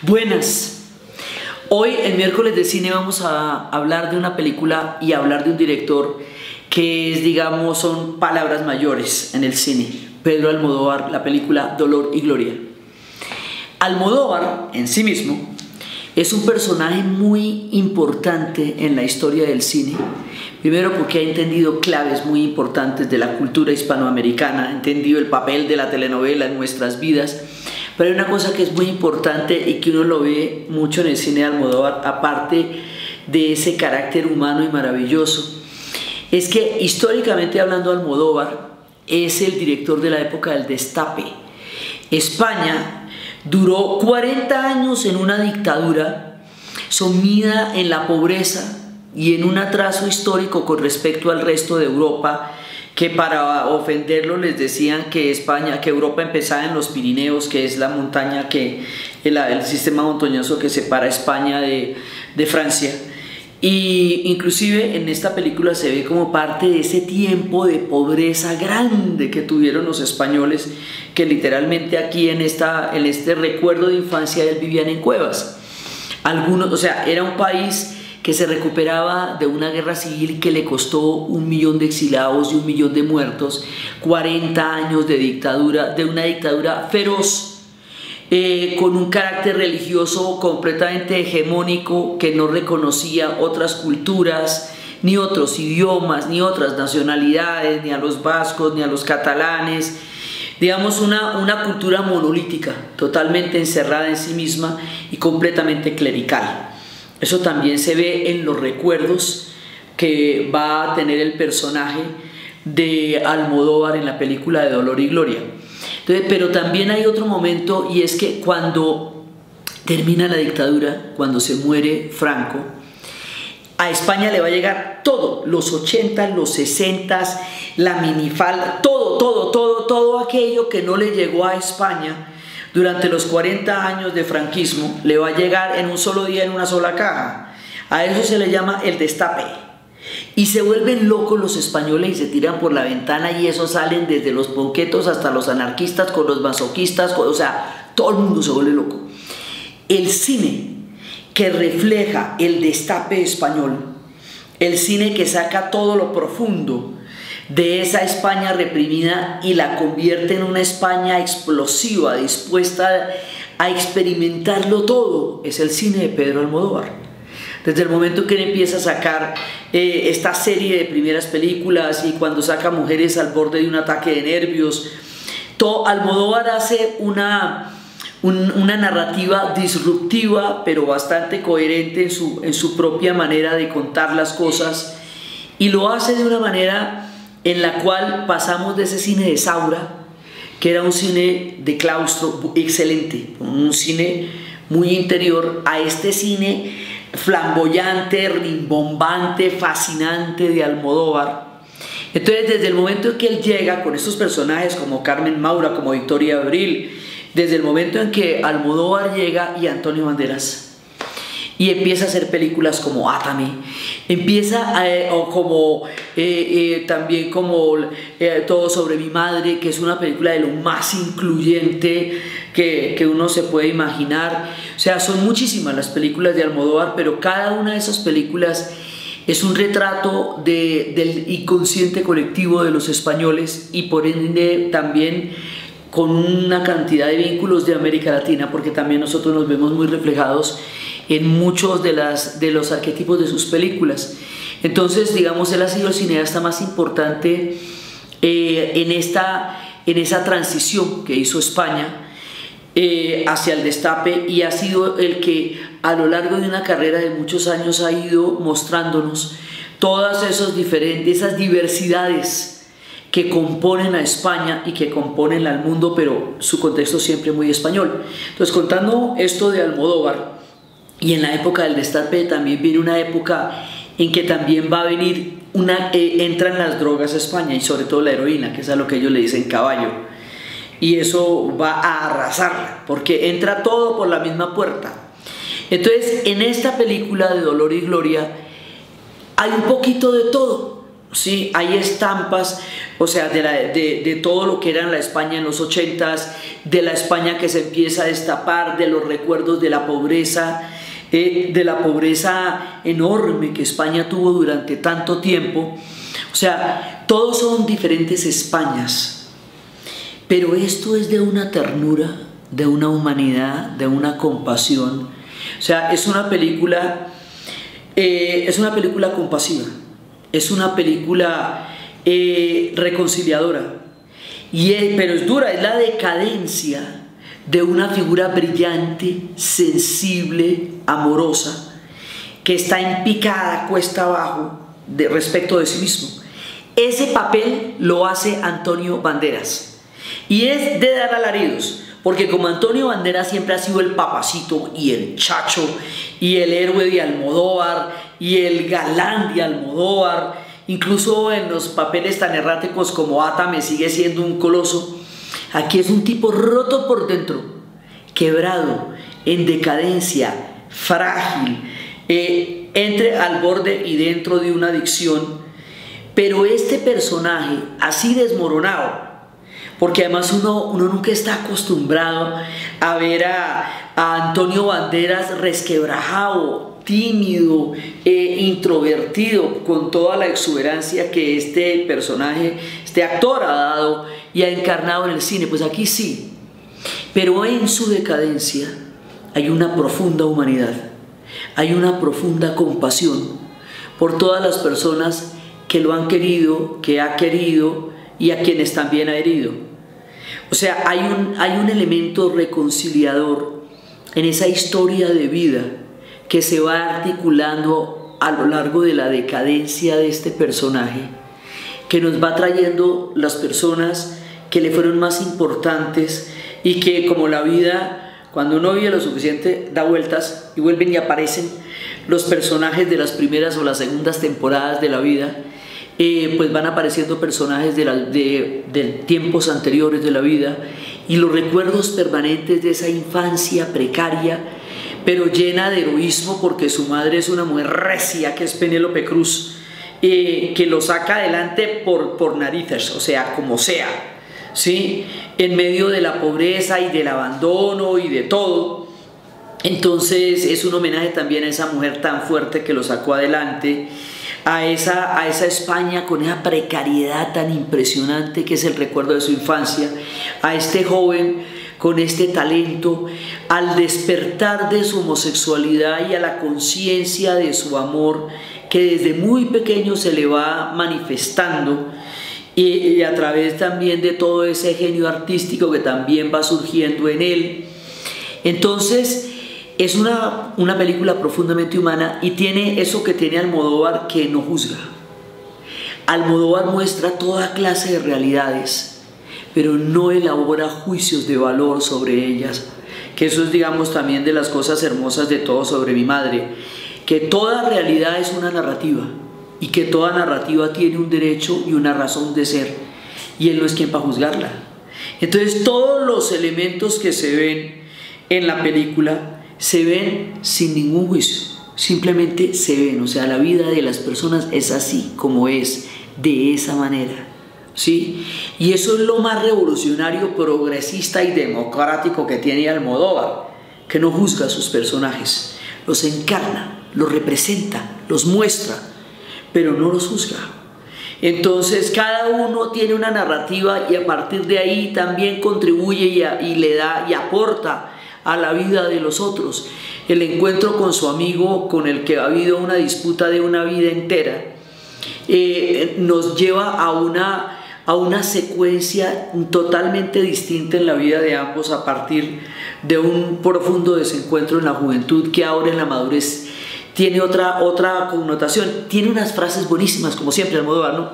Buenas. Hoy en miércoles de cine vamos a hablar de una película y hablar de un director que es, digamos, son palabras mayores en el cine. Pedro Almodóvar, la película Dolor y Gloria. Almodóvar en sí mismo es un personaje muy importante en la historia del cine. Primero porque ha entendido claves muy importantes de la cultura hispanoamericana, ha entendido el papel de la telenovela en nuestras vidas. Pero hay una cosa que es muy importante y que uno lo ve mucho en el cine de Almodóvar, aparte de ese carácter humano y maravilloso, es que históricamente hablando Almodóvar es el director de la época del Destape. España duró 40 años en una dictadura sumida en la pobreza y en un atraso histórico con respecto al resto de Europa, que para ofenderlo les decían que Europa empezaba en los Pirineos, que es la montaña el sistema montañoso que separa España de Francia. Y inclusive en esta película se ve como parte de ese tiempo de pobreza grande que tuvieron los españoles, que literalmente aquí en este recuerdo de infancia él vivían en cuevas. O sea, era un país que se recuperaba de una guerra civil que le costó 1 millón de exiliados y 1 millón de muertos, 40 años de dictadura, de una dictadura feroz, con un carácter religioso completamente hegemónico que no reconocía otras culturas, ni otros idiomas, ni otras nacionalidades, ni a los vascos, ni a los catalanes. Digamos una cultura monolítica, totalmente encerrada en sí misma y completamente clerical. Eso también se ve en los recuerdos que va a tener el personaje de Almodóvar en la película de Dolor y Gloria. Entonces, pero también hay otro momento, y es que cuando termina la dictadura, cuando se muere Franco, a España le va a llegar todo, los 80, los 60, la minifalda, todo aquello que no le llegó a España durante los 40 años de franquismo, le va a llegar en un solo día en una sola caja. A eso se le llama el Destape. Y se vuelven locos los españoles y se tiran por la ventana, y eso salen desde los ponquetos hasta los anarquistas con los masoquistas, o sea, todo el mundo se vuelve loco. El cine que refleja el Destape español, el cine que saca todo lo profundo de esa España reprimida y la convierte en una España explosiva, dispuesta a experimentarlo todo, es el cine de Pedro Almodóvar. Desde el momento que él empieza a sacar esta serie de primeras películas, y cuando saca Mujeres al borde de un ataque de nervios, Almodóvar hace una narrativa disruptiva pero bastante coherente en su propia manera de contar las cosas, y lo hace de una manera en la cual pasamos de ese cine de Saura, que era un cine de claustro excelente, un cine muy interior, a este cine flamboyante, rimbombante, fascinante de Almodóvar. Entonces, desde el momento en que él llega con estos personajes como Carmen Maura, como Victoria Abril, desde el momento en que Almodóvar llega, y Antonio Banderas, y empieza a hacer películas como Átame, empieza también como Todo sobre mi madre, que es una película de lo más incluyente que uno se puede imaginar. O sea, son muchísimas las películas de Almodóvar, pero cada una de esas películas es un retrato del inconsciente colectivo de los españoles, y por ende también con una cantidad de vínculos de América Latina, porque también nosotros nos vemos muy reflejados en muchos de los arquetipos de sus películas. Entonces, digamos, él ha sido el cineasta más importante en esa transición que hizo España hacia el Destape, y ha sido el que a lo largo de una carrera de muchos años ha ido mostrándonos todas esas diversidades que componen a España y que componen al mundo, pero su contexto siempre muy español. Entonces, contando esto de Almodóvar, y en la época del Destape también viene una época en que también va a venir entran las drogas a España, y sobre todo la heroína, que es a lo que ellos le dicen caballo, y eso va a arrasarla, porque entra todo por la misma puerta. Entonces, en esta película de Dolor y Gloria hay un poquito de todo, ¿sí? Hay estampas, o sea, de todo lo que era la España en los 80s, de la España que se empieza a destapar, de los recuerdos de la pobreza enorme que España tuvo durante tanto tiempo. O sea, todos son diferentes Españas, pero esto es de una ternura, de una humanidad, de una compasión. O sea, es una película compasiva, es una película reconciliadora, pero es dura, es la decadencia de una figura brillante, sensible, amorosa, que está en picada, cuesta abajo, respecto de sí mismo. Ese papel lo hace Antonio Banderas y es de dar alaridos, porque como Antonio Banderas siempre ha sido el papacito y el chacho y el héroe de Almodóvar y el galán de Almodóvar, incluso en los papeles tan erráticos como Átame sigue siendo un coloso. Aquí es un tipo roto por dentro, quebrado, en decadencia, frágil, entre al borde y dentro de una adicción. Pero este personaje así desmoronado, porque además uno nunca está acostumbrado a ver a Antonio Banderas resquebrajado, tímido, introvertido, con toda la exuberancia que este personaje, este actor ha dado y ha encarnado en el cine. Pues aquí sí, pero en su decadencia hay una profunda humanidad, hay una profunda compasión por todas las personas que lo han querido, que ha querido y a quienes también ha herido. O sea, hay un elemento reconciliador en esa historia de vida que se va articulando a lo largo de la decadencia de este personaje, que nos va trayendo las personas que le fueron más importantes y que, como la vida, cuando uno vive lo suficiente, da vueltas y vuelven y aparecen los personajes de las primeras o las segundas temporadas de la vida. Pues van apareciendo personajes de tiempos anteriores de la vida y los recuerdos permanentes de esa infancia precaria, pero llena de heroísmo, porque su madre es una mujer recia, que es Penélope Cruz, que lo saca adelante por narices, o sea, como sea, ¿sí? En medio de la pobreza y del abandono y de todo. Entonces es un homenaje también a esa mujer tan fuerte que lo sacó adelante, a esa España con esa precariedad tan impresionante que es el recuerdo de su infancia, a este joven con este talento, al despertar de su homosexualidad y a la conciencia de su amor que desde muy pequeño se le va manifestando, y a través también de todo ese genio artístico que también va surgiendo en él. Entonces es una película profundamente humana y tiene eso que tiene Almodóvar, que no juzga. Almodóvar muestra toda clase de realidades, pero no elabora juicios de valor sobre ellas, que eso es, digamos, también de las cosas hermosas de Todo sobre mi madre, que toda realidad es una narrativa y que toda narrativa tiene un derecho y una razón de ser, y él no es quien para juzgarla. Entonces todos los elementos que se ven en la película se ven sin ningún juicio, simplemente se ven. O sea, la vida de las personas es así como es, de esa manera, ¿sí? Y eso es lo más revolucionario, progresista y democrático que tiene Almodóvar, que no juzga a sus personajes, los encarna, los representa, los muestra, pero no los juzga. Entonces cada uno tiene una narrativa y a partir de ahí también contribuye y le da y aporta a la vida de los otros. El encuentro con su amigo, con el que ha habido una disputa de una vida entera, nos lleva a una secuencia totalmente distinta en la vida de ambos, a partir de un profundo desencuentro en la juventud que ahora en la madurez tiene otra connotación. Tiene unas frases buenísimas, como siempre Almodóvar, ¿no?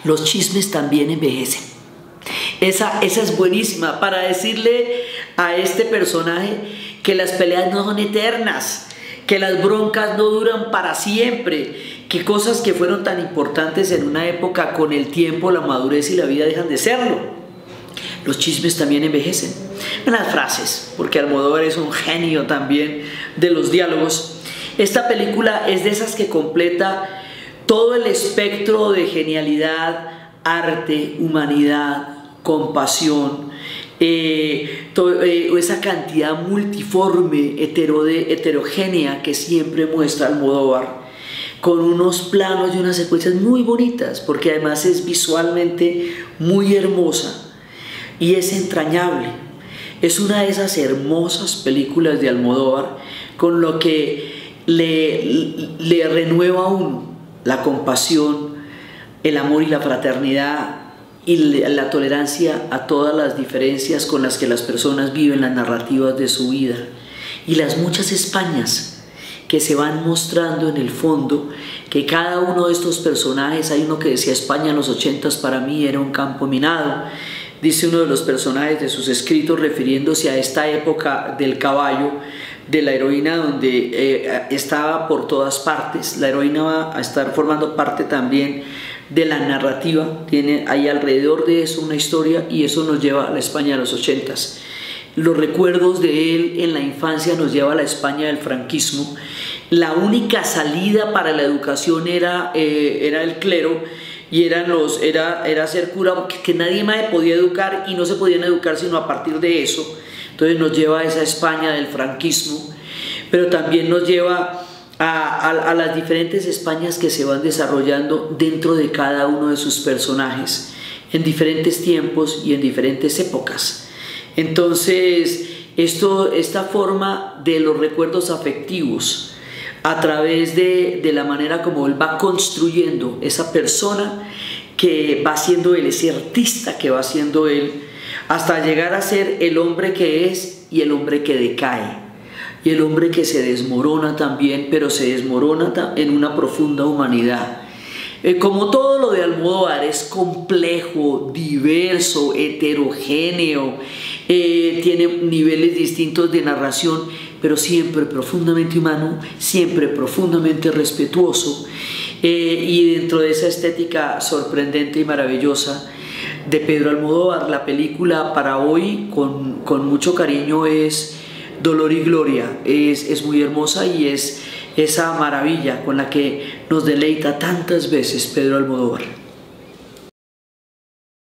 Los chismes también envejecen. Esa es buenísima para decirle a este personaje que las peleas no son eternas, que las broncas no duran para siempre, que cosas que fueron tan importantes en una época, con el tiempo, la madurez y la vida dejan de serlo. Los chismes también envejecen. Unas frases, porque Almodóvar es un genio también de los diálogos. Esta película es de esas que completa todo el espectro de genialidad, arte, humanidad, compasión, esa cantidad multiforme, heterogénea que siempre muestra Almodóvar, con unos planos y unas secuencias muy bonitas, porque además es visualmente muy hermosa y es entrañable. Es una de esas hermosas películas de Almodóvar con lo que le renueva a uno la compasión, el amor y la fraternidad y la tolerancia a todas las diferencias con las que las personas viven las narrativas de su vida, y las muchas Españas que se van mostrando en el fondo, que cada uno de estos personajes, hay uno que decía: España en los 80s para mí era un campo minado, dice uno de los personajes de sus escritos refiriéndose a esta época del caballo, de la heroína, donde estaba por todas partes. La heroína va a estar formando parte también de la narrativa, tiene ahí alrededor de eso una historia, y eso nos lleva a la España de los 80s. Los recuerdos de él en la infancia nos lleva a la España del franquismo. La única salida para la educación era el clero, y era ser cura, que nadie más podía educar, y no se podían educar sino a partir de eso. Entonces nos lleva a esa España del franquismo, pero también nos lleva a las diferentes Españas que se van desarrollando dentro de cada uno de sus personajes, en diferentes tiempos y en diferentes épocas. Entonces, esta forma de los recuerdos afectivos, a través de la manera como él va construyendo esa persona que va siendo él, ese artista que va siendo él, hasta llegar a ser el hombre que es y el hombre que decae, y el hombre que se desmorona también, pero se desmorona en una profunda humanidad. Como todo lo de Almodóvar es complejo, diverso, heterogéneo, tiene niveles distintos de narración, pero siempre profundamente humano, siempre profundamente respetuoso, y dentro de esa estética sorprendente y maravillosa de Pedro Almodóvar, la película para hoy con mucho cariño es Dolor y Gloria. Es muy hermosa y es esa maravilla con la que nos deleita tantas veces Pedro Almodóvar.